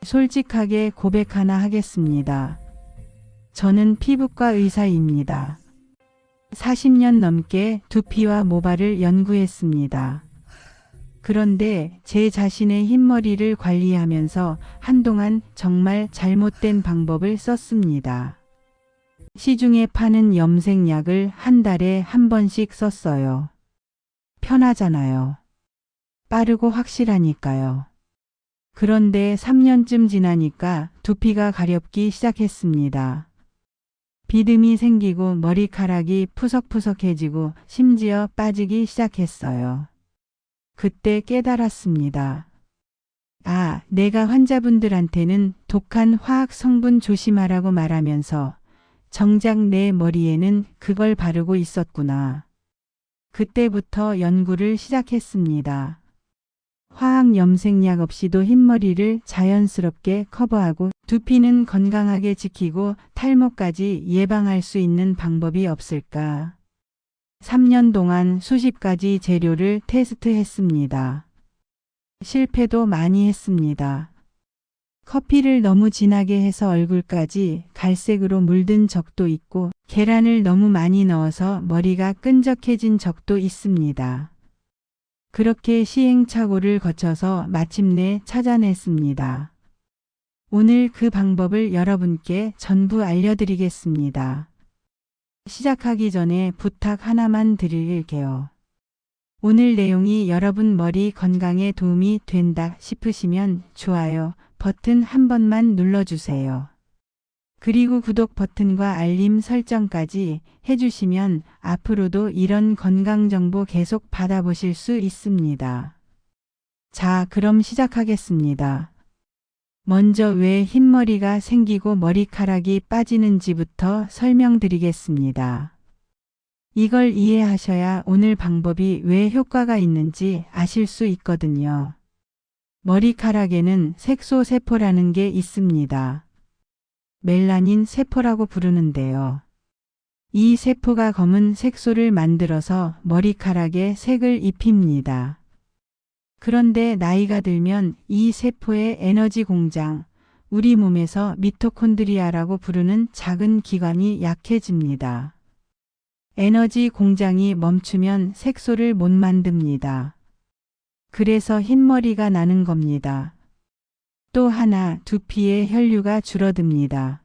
솔직하게 고백 하나 하겠습니다. 저는 피부과 의사입니다. 40년 넘게 두피와 모발을 연구했습니다. 그런데 제 자신의 흰머리를 관리하면서 한동안 정말 잘못된 방법을 썼습니다. 시중에 파는 염색약을 한 달에 한 번씩 썼어요. 편하잖아요. 빠르고 확실하니까요. 그런데 3년쯤 지나니까 두피가 가렵기 시작했습니다. 비듬이 생기고 머리카락이 푸석푸석해지고 심지어 빠지기 시작했어요. 그때 깨달았습니다. 아, 내가 환자분들한테는 독한 화학 성분 조심하라고 말하면서 정작 내 머리에는 그걸 바르고 있었구나. 그때부터 연구를 시작했습니다. 화학 염색약 없이도 흰머리를 자연스럽게 커버하고 두피는 건강하게 지키고 탈모까지 예방할 수 있는 방법이 없을까? 3년 동안 수십 가지 재료를 테스트했습니다. 실패도 많이 했습니다. 커피를 너무 진하게 해서 얼굴까지 갈색으로 물든 적도 있고 계란을 너무 많이 넣어서 머리가 끈적해진 적도 있습니다. 그렇게 시행착오를 거쳐서 마침내 찾아냈습니다. 오늘 그 방법을 여러분께 전부 알려드리겠습니다. 시작하기 전에 부탁 하나만 드릴게요. 오늘 내용이 여러분 머리 건강에 도움이 된다 싶으시면 좋아요 버튼 한 번만 눌러주세요. 그리고 구독 버튼과 알림 설정까지 해주시면 앞으로도 이런 건강 정보 계속 받아보실 수 있습니다. 자, 그럼 시작하겠습니다. 먼저 왜 흰머리가 생기고 머리카락이 빠지는지부터 설명드리겠습니다. 이걸 이해하셔야 오늘 방법이 왜 효과가 있는지 아실 수 있거든요. 머리카락에는 색소세포라는 게 있습니다. 멜라닌 세포라고 부르는데요. 이 세포가 검은 색소를 만들어서 머리카락에 색을 입힙니다. 그런데 나이가 들면 이 세포의 에너지 공장, 우리 몸에서 미토콘드리아라고 부르는 작은 기관이 약해집니다. 에너지 공장이 멈추면 색소를 못 만듭니다. 그래서 흰머리가 나는 겁니다. 또 하나, 두피의 혈류가 줄어듭니다.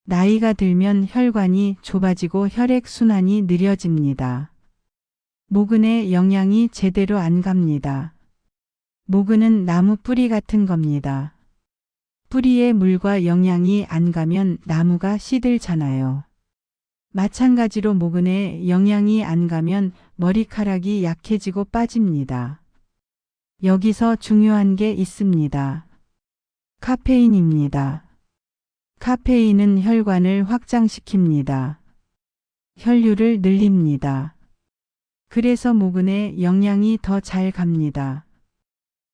나이가 들면 혈관이 좁아지고 혈액순환이 느려집니다. 모근에 영양이 제대로 안 갑니다. 모근은 나무 뿌리 같은 겁니다. 뿌리에 물과 영양이 안 가면 나무가 시들잖아요. 마찬가지로 모근에 영양이 안 가면 머리카락이 약해지고 빠집니다. 여기서 중요한 게 있습니다. 카페인입니다. 카페인은 혈관을 확장시킵니다. 혈류를 늘립니다. 그래서 모근에 영양이 더 잘 갑니다.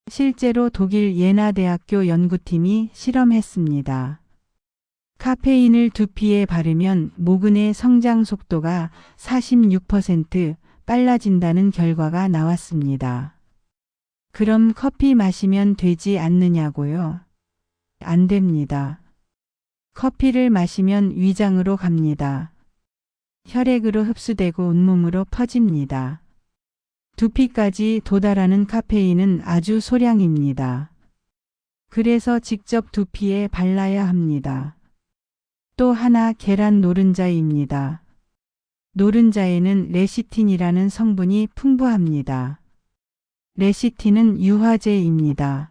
실제로 독일 예나 대학교 연구팀이 실험했습니다. 카페인을 두피에 바르면 모근의 성장 속도가 46% 빨라진다는 결과가 나왔습니다. 그럼 커피 마시면 되지 않느냐고요? 안 됩니다. 커피를 마시면 위장으로 갑니다. 혈액으로 흡수되고 온몸으로 퍼집니다. 두피까지 도달하는 카페인은 아주 소량입니다. 그래서 직접 두피에 발라야 합니다. 또 하나 계란 노른자입니다. 노른자에는 레시틴이라는 성분이 풍부합니다. 레시틴은 유화제입니다.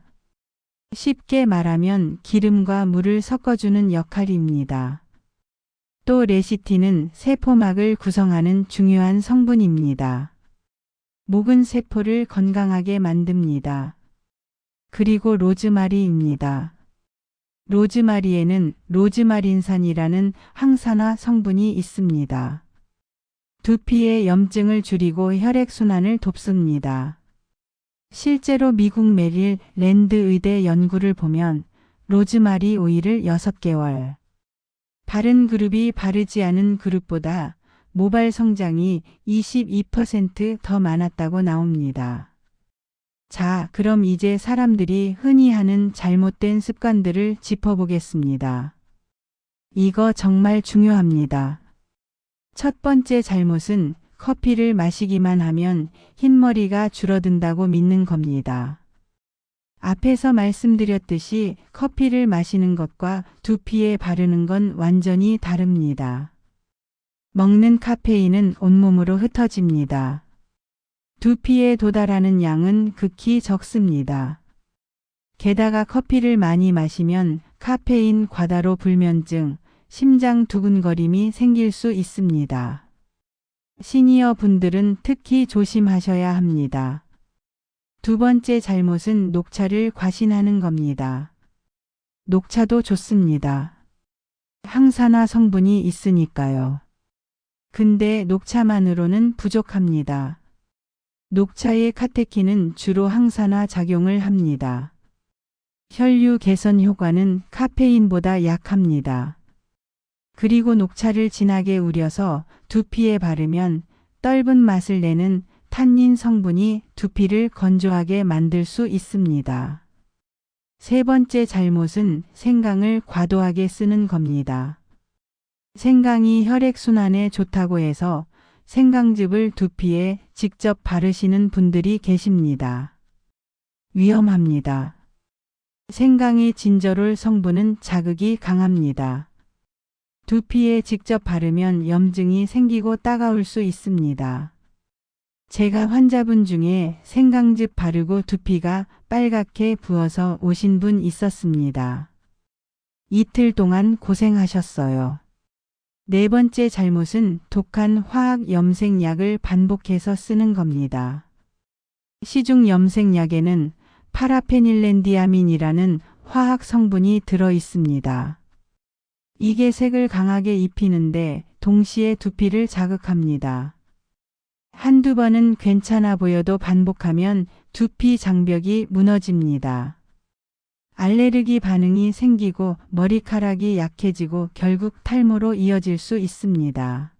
쉽게 말하면 기름과 물을 섞어주는 역할입니다. 또 레시틴은 세포막을 구성하는 중요한 성분입니다. 모근 세포를 건강하게 만듭니다. 그리고 로즈마리입니다. 로즈마리에는 로즈마린산이라는 항산화 성분이 있습니다. 두피의 염증을 줄이고 혈액순환을 돕습니다. 실제로 미국 메릴랜드 의대 연구를 보면 로즈마리 오일을 6개월 바른 그룹이 바르지 않은 그룹보다 모발 성장이 22% 더 많았다고 나옵니다. 자, 그럼 이제 사람들이 흔히 하는 잘못된 습관들을 짚어보겠습니다. 이거 정말 중요합니다. 첫 번째 잘못은 커피를 마시기만 하면 흰머리가 줄어든다고 믿는 겁니다. 앞에서 말씀드렸듯이 커피를 마시는 것과 두피에 바르는 건 완전히 다릅니다. 먹는 카페인은 온몸으로 흩어집니다. 두피에 도달하는 양은 극히 적습니다. 게다가 커피를 많이 마시면 카페인 과다로 불면증, 심장 두근거림이 생길 수 있습니다. 시니어 분들은 특히 조심하셔야 합니다. 두 번째 잘못은 녹차를 과신하는 겁니다. 녹차도 좋습니다. 항산화 성분이 있으니까요. 근데 녹차만으로는 부족합니다. 녹차의 카테킨은 주로 항산화 작용을 합니다. 혈류 개선 효과는 카페인보다 약합니다. 그리고 녹차를 진하게 우려서 두피에 바르면 떫은 맛을 내는 탄닌 성분이 두피를 건조하게 만들 수 있습니다. 세 번째 잘못은 생강을 과도하게 쓰는 겁니다. 생강이 혈액순환에 좋다고 해서 생강즙을 두피에 직접 바르시는 분들이 계십니다. 위험합니다. 생강의 진저롤 성분은 자극이 강합니다. 두피에 직접 바르면 염증이 생기고 따가울 수 있습니다. 제가 환자분 중에 생강즙 바르고 두피가 빨갛게 부어서 오신 분 있었습니다. 이틀 동안 고생하셨어요. 네 번째 잘못은 독한 화학 염색약을 반복해서 쓰는 겁니다. 시중 염색약에는 파라페닐렌디아민이라는 화학 성분이 들어 있습니다. 이게 색을 강하게 입히는데 동시에 두피를 자극합니다. 한두 번은 괜찮아 보여도 반복하면 두피 장벽이 무너집니다. 알레르기 반응이 생기고 머리카락이 약해지고 결국 탈모로 이어질 수 있습니다.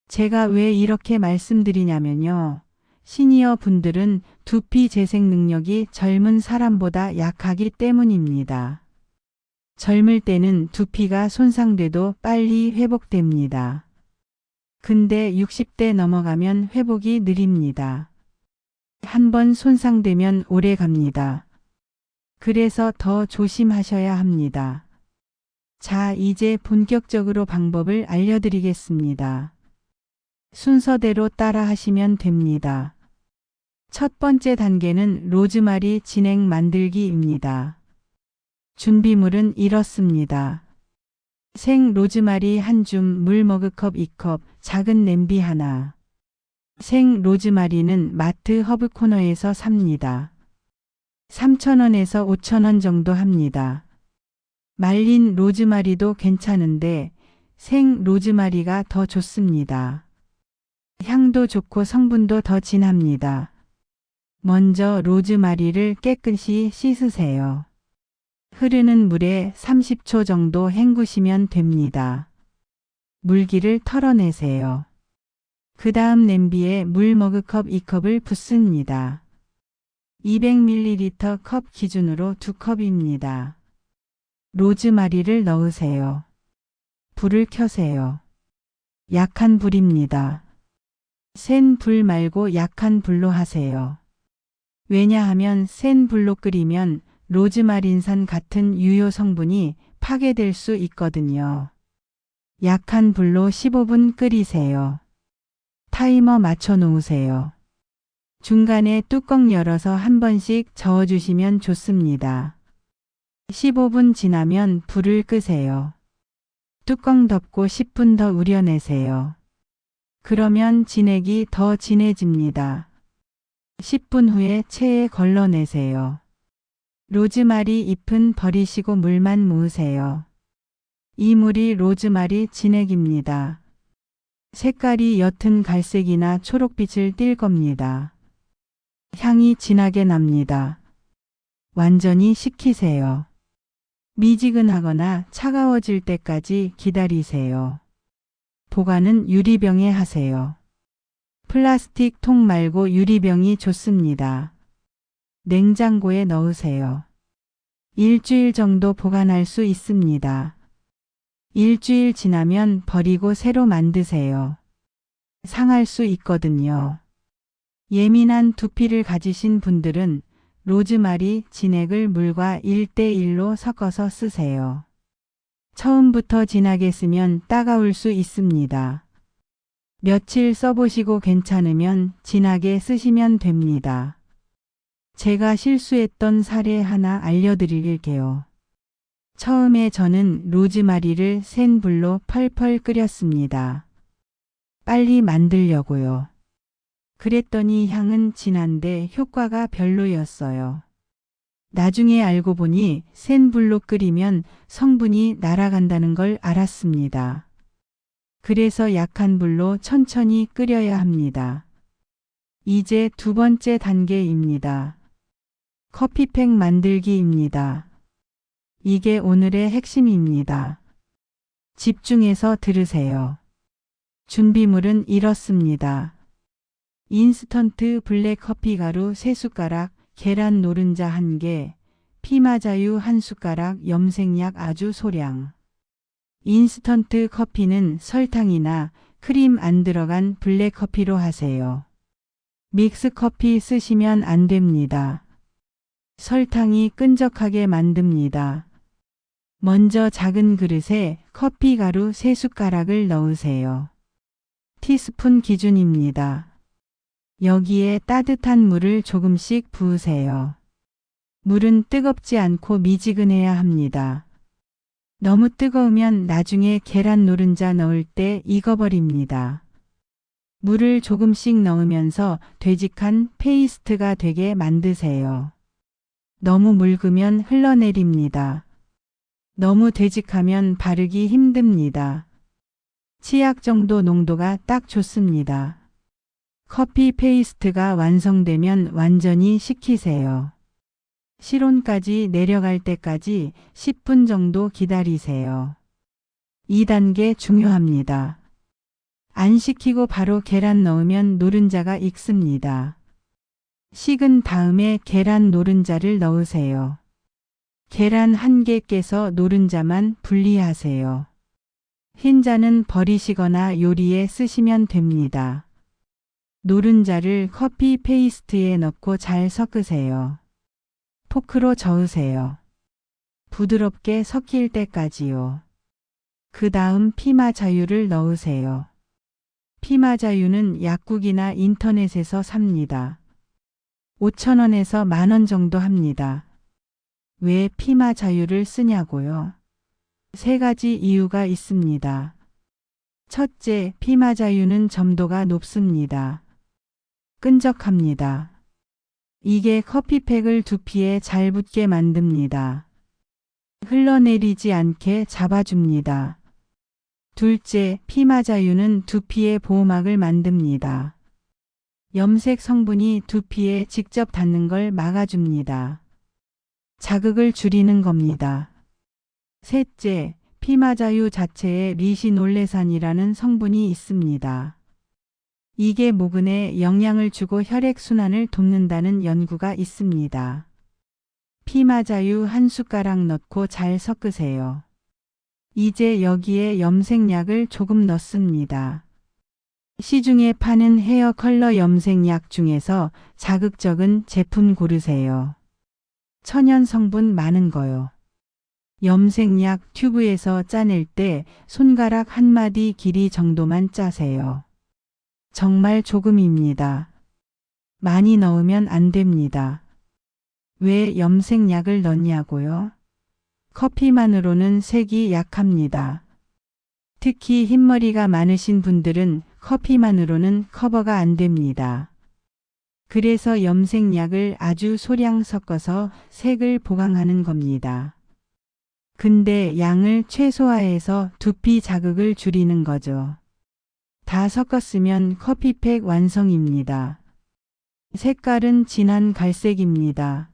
제가 왜 이렇게 말씀드리냐면요. 시니어 분들은 두피 재생 능력이 젊은 사람보다 약하기 때문입니다. 젊을 때는 두피가 손상돼도 빨리 회복됩니다. 근데 60대 넘어가면 회복이 느립니다. 한번 손상되면 오래 갑니다. 그래서 더 조심하셔야 합니다. 자, 이제 본격적으로 방법을 알려드리겠습니다. 순서대로 따라 하시면 됩니다. 첫 번째 단계는 로즈마리 진액 만들기입니다. 준비물은 이렇습니다. 생 로즈마리 한 줌, 물 머그컵 2컵, 작은 냄비 하나. 생 로즈마리는 마트 허브 코너에서 삽니다. 3,000원에서 5,000원 정도 합니다. 말린 로즈마리도 괜찮은데 생 로즈마리가 더 좋습니다. 향도 좋고 성분도 더 진합니다. 먼저 로즈마리를 깨끗이 씻으세요. 흐르는 물에 30초 정도 헹구시면 됩니다. 물기를 털어내세요. 그 다음 냄비에 물 머그컵 2컵을 붓습니다. 200ml 컵 기준으로 2컵입니다. 로즈마리를 넣으세요. 불을 켜세요. 약한 불입니다. 센 불 말고 약한 불로 하세요. 왜냐하면 센 불로 끓이면 로즈마린산 같은 유효 성분이 파괴될 수 있거든요. 약한 불로 15분 끓이세요. 타이머 맞춰 놓으세요. 중간에 뚜껑 열어서 한 번씩 저어주시면 좋습니다. 15분 지나면 불을 끄세요. 뚜껑 덮고 10분 더 우려내세요. 그러면 진액이 더 진해집니다. 10분 후에 체에 걸러내세요. 로즈마리 잎은 버리시고 물만 모으세요. 이 물이 로즈마리 진액입니다. 색깔이 옅은 갈색이나 초록빛을 띨 겁니다. 향이 진하게 납니다. 완전히 식히세요. 미지근하거나 차가워질 때까지 기다리세요. 보관은 유리병에 하세요. 플라스틱 통 말고 유리병이 좋습니다. 냉장고에 넣으세요. 일주일 정도 보관할 수 있습니다. 일주일 지나면 버리고 새로 만드세요. 상할 수 있거든요. 예민한 두피를 가지신 분들은 로즈마리 진액을 물과 1대1로 섞어서 쓰세요. 처음부터 진하게 쓰면 따가울 수 있습니다. 며칠 써보시고 괜찮으면 진하게 쓰시면 됩니다. 제가 실수했던 사례 하나 알려드릴게요. 처음에 저는 로즈마리를 센 불로 펄펄 끓였습니다. 빨리 만들려고요. 그랬더니 향은 진한데 효과가 별로였어요. 나중에 알고 보니 센 불로 끓이면 성분이 날아간다는 걸 알았습니다. 그래서 약한 불로 천천히 끓여야 합니다. 이제 두 번째 단계입니다. 커피팩 만들기입니다. 이게 오늘의 핵심입니다. 집중해서 들으세요. 준비물은 이렇습니다. 인스턴트 블랙 커피 가루 3숟가락, 계란 노른자 1개, 피마자유 1숟가락, 염색약 아주 소량. 인스턴트 커피는 설탕이나 크림 안 들어간 블랙 커피로 하세요. 믹스 커피 쓰시면 안 됩니다. 설탕이 끈적하게 만듭니다. 먼저 작은 그릇에 커피 가루 3숟가락을 넣으세요. 티스푼 기준입니다. 여기에 따뜻한 물을 조금씩 부으세요. 물은 뜨겁지 않고 미지근해야 합니다. 너무 뜨거우면 나중에 계란 노른자 넣을 때 익어버립니다. 물을 조금씩 넣으면서 되직한 페이스트가 되게 만드세요. 너무 묽으면 흘러내립니다. 너무 되직하면 바르기 힘듭니다. 치약 정도 농도가 딱 좋습니다. 커피 페이스트가 완성되면 완전히 식히세요. 실온까지 내려갈 때까지 10분 정도 기다리세요. 2단계 중요합니다. 안 식히고 바로 계란 넣으면 노른자가 익습니다. 식은 다음에 계란 노른자를 넣으세요. 계란 1개 깨서 노른자만 분리하세요. 흰자는 버리시거나 요리에 쓰시면 됩니다. 노른자를 커피 페이스트에 넣고 잘 섞으세요. 포크로 저으세요. 부드럽게 섞일 때까지요. 그 다음 피마자유를 넣으세요. 피마자유는 약국이나 인터넷에서 삽니다. 5,000원에서 10,000원 정도 합니다. 왜 피마자유를 쓰냐고요? 3가지 이유가 있습니다. 첫째, 피마자유는 점도가 높습니다. 끈적합니다. 이게 커피팩을 두피에 잘 붙게 만듭니다. 흘러내리지 않게 잡아줍니다. 둘째, 피마자유는 두피의 보호막을 만듭니다. 염색 성분이 두피에 직접 닿는 걸 막아줍니다. 자극을 줄이는 겁니다. 셋째, 피마자유 자체에 리시놀레산이라는 성분이 있습니다. 이게 모근에 영향을 주고 혈액순환을 돕는다는 연구가 있습니다. 피마자유 1숟가락 넣고 잘 섞으세요. 이제 여기에 염색약을 조금 넣습니다. 시중에 파는 헤어 컬러 염색약 중에서 자극적인 제품 고르세요. 천연 성분 많은 거요. 염색약 튜브에서 짜낼 때 손가락 1마디 길이 정도만 짜세요. 정말 조금입니다. 많이 넣으면 안 됩니다. 왜 염색약을 넣냐고요? 커피만으로는 색이 약합니다. 특히 흰머리가 많으신 분들은 커피만으로는 커버가 안 됩니다. 그래서 염색약을 아주 소량 섞어서 색을 보강하는 겁니다. 근데 양을 최소화해서 두피 자극을 줄이는 거죠. 다 섞었으면 커피팩 완성입니다. 색깔은 진한 갈색입니다.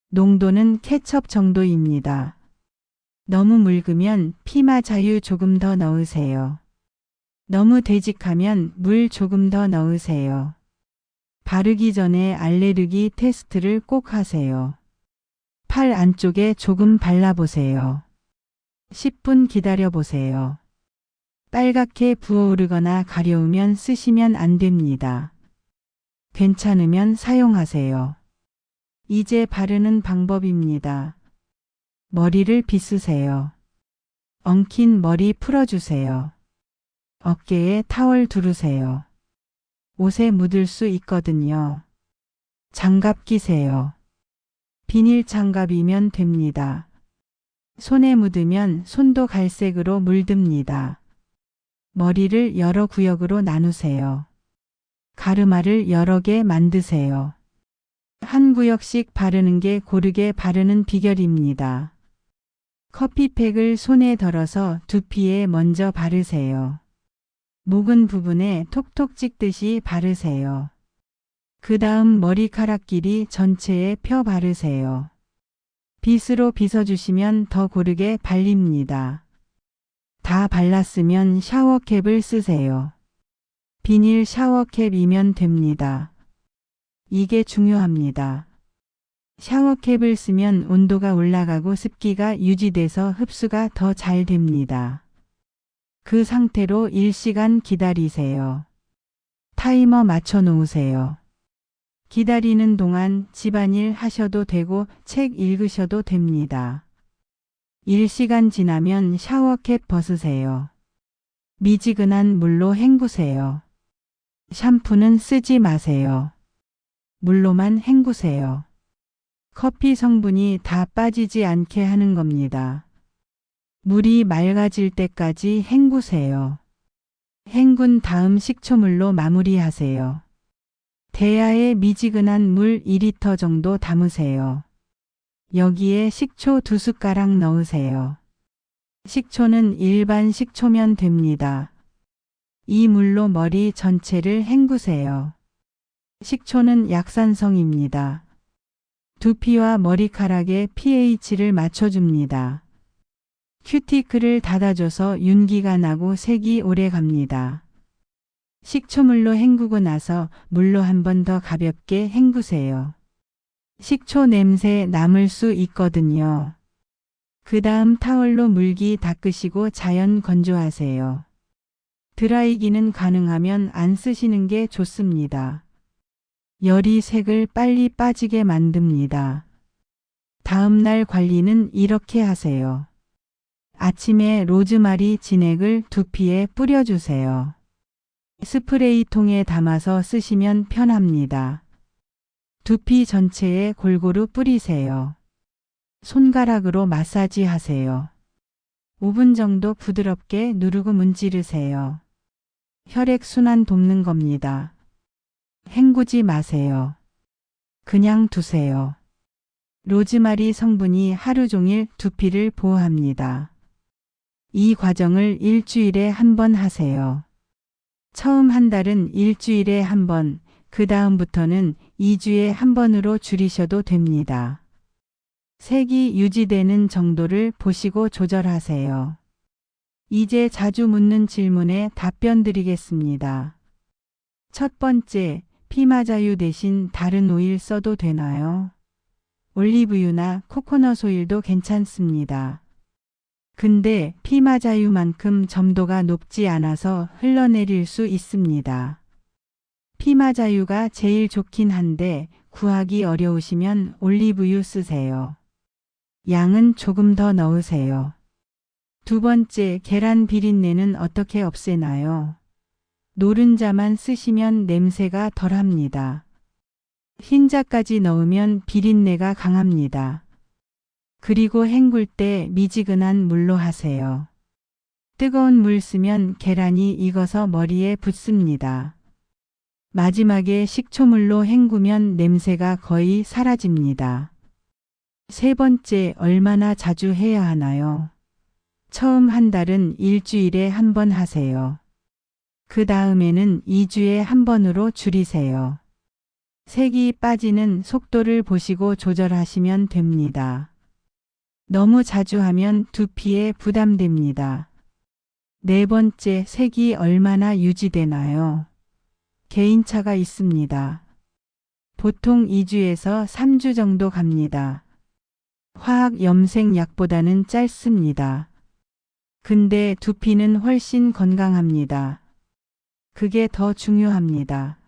농도는 케첩 정도입니다. 너무 묽으면 피마자유 조금 더 넣으세요. 너무 되직하면 물 조금 더 넣으세요. 바르기 전에 알레르기 테스트를 꼭 하세요. 팔 안쪽에 조금 발라보세요. 10분 기다려보세요. 빨갛게 부어오르거나 가려우면 쓰시면 안 됩니다. 괜찮으면 사용하세요. 이제 바르는 방법입니다. 머리를 빗으세요. 엉킨 머리 풀어주세요. 어깨에 타월 두르세요. 옷에 묻을 수 있거든요. 장갑 끼세요. 비닐 장갑이면 됩니다. 손에 묻으면 손도 갈색으로 물듭니다. 머리를 여러 구역으로 나누세요. 가르마를 여러 개 만드세요. 한 구역씩 바르는 게 고르게 바르는 비결입니다. 커피팩을 손에 덜어서 두피에 먼저 바르세요. 묵은 부분에 톡톡 찍듯이 바르세요. 그 다음 머리카락 길이 전체에 펴 바르세요. 빗으로 빗어주시면 더 고르게 발립니다. 다 발랐으면 샤워캡을 쓰세요. 비닐 샤워캡이면 됩니다. 이게 중요합니다. 샤워캡을 쓰면 온도가 올라가고 습기가 유지돼서 흡수가 더 잘 됩니다. 그 상태로 1시간 기다리세요. 타이머 맞춰 놓으세요. 기다리는 동안 집안일 하셔도 되고 책 읽으셔도 됩니다. 1시간 지나면 샤워캡 벗으세요. 미지근한 물로 헹구세요. 샴푸는 쓰지 마세요. 물로만 헹구세요. 커피 성분이 다 빠지지 않게 하는 겁니다. 물이 맑아질 때까지 헹구세요. 헹군 다음 식초물로 마무리하세요. 대야에 미지근한 물 2리터 정도 담으세요. 여기에 식초 2숟가락 넣으세요. 식초는 일반 식초면 됩니다. 이 물로 머리 전체를 헹구세요. 식초는 약산성입니다. 두피와 머리카락의 pH를 맞춰줍니다. 큐티클을 닫아줘서 윤기가 나고 색이 오래 갑니다. 식초물로 헹구고 나서 물로 한 번 더 가볍게 헹구세요. 식초 냄새 남을 수 있거든요. 그 다음 타월로 물기 닦으시고 자연 건조하세요. 드라이기는 가능하면 안 쓰시는 게 좋습니다. 열이 색을 빨리 빠지게 만듭니다. 다음 날 관리는 이렇게 하세요. 아침에 로즈마리 진액을 두피에 뿌려주세요. 스프레이통에 담아서 쓰시면 편합니다. 두피 전체에 골고루 뿌리세요. 손가락으로 마사지 하세요. 5분 정도 부드럽게 누르고 문지르세요. 혈액순환 돕는 겁니다. 헹구지 마세요. 그냥 두세요. 로즈마리 성분이 하루 종일 두피를 보호합니다. 이 과정을 일주일에 한 번 하세요. 처음 한 달은 일주일에 한 번, 그 다음부터는 2주에 한 번으로 줄이셔도 됩니다. 색이 유지되는 정도를 보시고 조절하세요. 이제 자주 묻는 질문에 답변 드리겠습니다. 첫 번째, 피마자유 대신 다른 오일 써도 되나요? 올리브유나 코코넛 오일도 괜찮습니다. 근데 피마자유만큼 점도가 높지 않아서 흘러내릴 수 있습니다. 피마자유가 제일 좋긴 한데 구하기 어려우시면 올리브유 쓰세요. 양은 조금 더 넣으세요. 두 번째, 계란 비린내는 어떻게 없애나요? 노른자만 쓰시면 냄새가 덜합니다. 흰자까지 넣으면 비린내가 강합니다. 그리고 헹굴 때 미지근한 물로 하세요. 뜨거운 물 쓰면 계란이 익어서 머리에 붙습니다. 마지막에 식초물로 헹구면 냄새가 거의 사라집니다. 세 번째, 얼마나 자주 해야 하나요? 처음 한 달은 일주일에 한 번 하세요. 그 다음에는 2주에 한 번으로 줄이세요. 색이 빠지는 속도를 보시고 조절하시면 됩니다. 너무 자주 하면 두피에 부담됩니다. 네 번째, 색이 얼마나 유지되나요? 개인차가 있습니다. 보통 2주에서 3주 정도 갑니다. 화학 염색 약보다는 짧습니다. 근데 두피는 훨씬 건강합니다. 그게 더 중요합니다.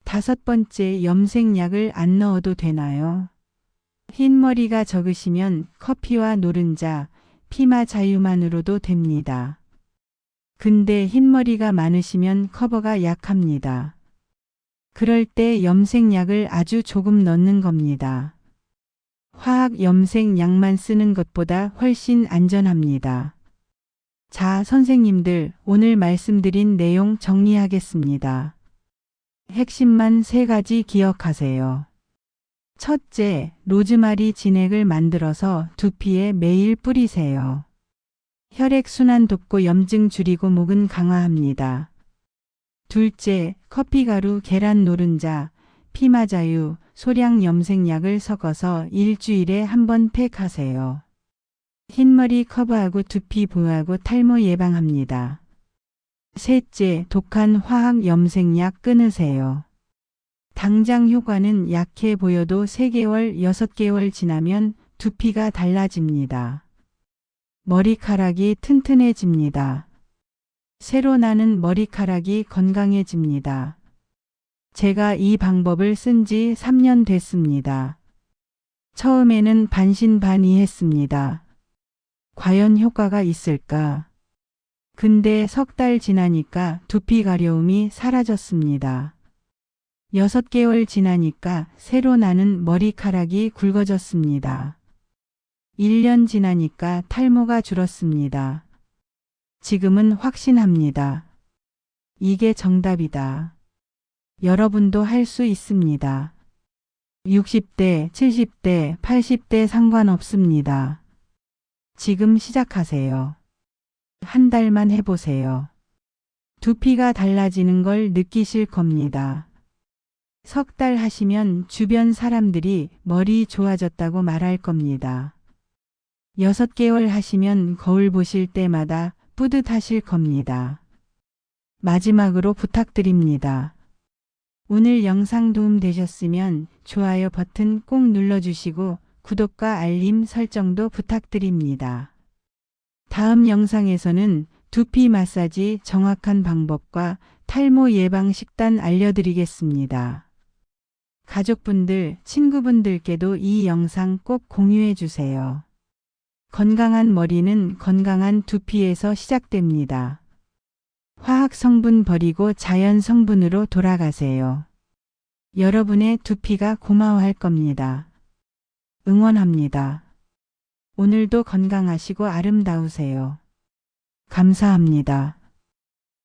5번째, 염색약을 안 넣어도 되나요? 흰머리가 적으시면 커피와 노른자, 피마 자유만으로도 됩니다. 근데 흰머리가 많으시면 커버가 약합니다. 그럴 때 염색약을 아주 조금 넣는 겁니다. 화학 염색약만 쓰는 것보다 훨씬 안전합니다. 자, 선생님들, 오늘 말씀드린 내용 정리하겠습니다. 핵심만 3가지 기억하세요. 첫째, 로즈마리 진액을 만들어서 두피에 매일 뿌리세요. 혈액순환 돕고 염증 줄이고 모근 강화합니다. 둘째, 커피가루, 계란 노른자, 피마자유, 소량 염색약을 섞어서 일주일에 1번 팩하세요. 흰머리 커버하고 두피 보호하고 탈모 예방합니다. 셋째, 독한 화학 염색약 끊으세요. 당장 효과는 약해 보여도 3개월, 6개월 지나면 두피가 달라집니다. 머리카락이 튼튼해집니다. 새로 나는 머리카락이 건강해집니다. 제가 이 방법을 쓴 지 3년 됐습니다. 처음에는 반신반의했습니다. 과연 효과가 있을까? 근데 3달 지나니까 두피 가려움이 사라졌습니다. 6개월 지나니까 새로 나는 머리카락이 굵어졌습니다. 1년 지나니까 탈모가 줄었습니다. 지금은 확신합니다. 이게 정답이다. 여러분도 할 수 있습니다. 60대, 70대, 80대 상관없습니다. 지금 시작하세요. 1달만 해보세요. 두피가 달라지는 걸 느끼실 겁니다. 3달 하시면 주변 사람들이 머리 좋아졌다고 말할 겁니다. 6개월 하시면 거울 보실 때마다 뿌듯하실 겁니다. 마지막으로 부탁드립니다. 오늘 영상 도움 되셨으면 좋아요 버튼 꼭 눌러주시고 구독과 알림 설정도 부탁드립니다. 다음 영상에서는 두피 마사지 정확한 방법과 탈모 예방 식단 알려드리겠습니다. 가족분들, 친구분들께도 이 영상 꼭 공유해 주세요. 건강한 머리는 건강한 두피에서 시작됩니다. 화학 성분 버리고 자연 성분으로 돌아가세요. 여러분의 두피가 고마워할 겁니다. 응원합니다. 오늘도 건강하시고 아름다우세요. 감사합니다.